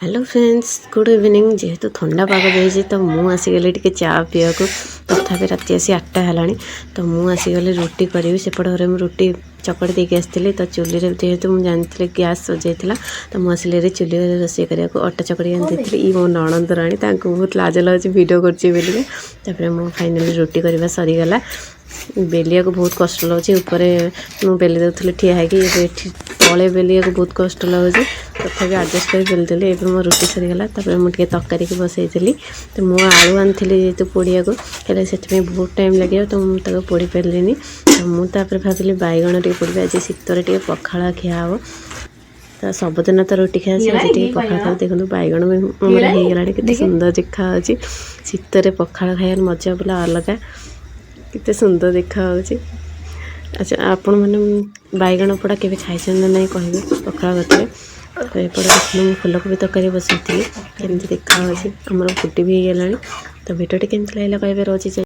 Hello friends good evening जेहेतु ठंडा पाग देती तो मुझे आसीगली टे चा पीवा को तथापि राति आसी 8टा है तो मुझे आसीगली रुटी करी सेपट घर में रुटी चकड़ी देके आसती तो चूल्हे जेहेतु मुझे जानी गैस सजाइला तो मुझे चूल्हे रोषे करने अटा चकड़ी आनी ये मो नणंद राणी बहुत लाज लगे भिडियो कर मो फाइनाली रुटी करवा सरीगला बेलिया को बहुत कष्ट लगे ऊपर मुझे बेली दूसरी ठिया है तले बेलिया को बहुत कष्ट लगे तथापि आडजस्ट कर बेलदेली एवं मो रुटी सरीगला मुझे तरकारी की बसई तो मु आलू आनी जेहतु पोड़िया को से बहुत टाइम लगे तो मुझे पोड़ी पारे तो मुझे भाविली बैगण टे पोड़ आज शीतर टे पखाड़ खिया हम तो सबुदिन तो रुटी खाए पखाड़ खाऊ देखो बैगण में होगला के सुंदर देखा शीतर पखाड़ खायार मजा बोला अलग केते सुंदर देखा अच्छा आपण मैंने बैगण पोड़ा के खाई ना नहीं कहे पखाड़ गतरे तो ये फुलकोबी तरकारी बसई केमती देखा आमर फुटी भी गलानी तो भिडियो केमती लगे कहे रोज।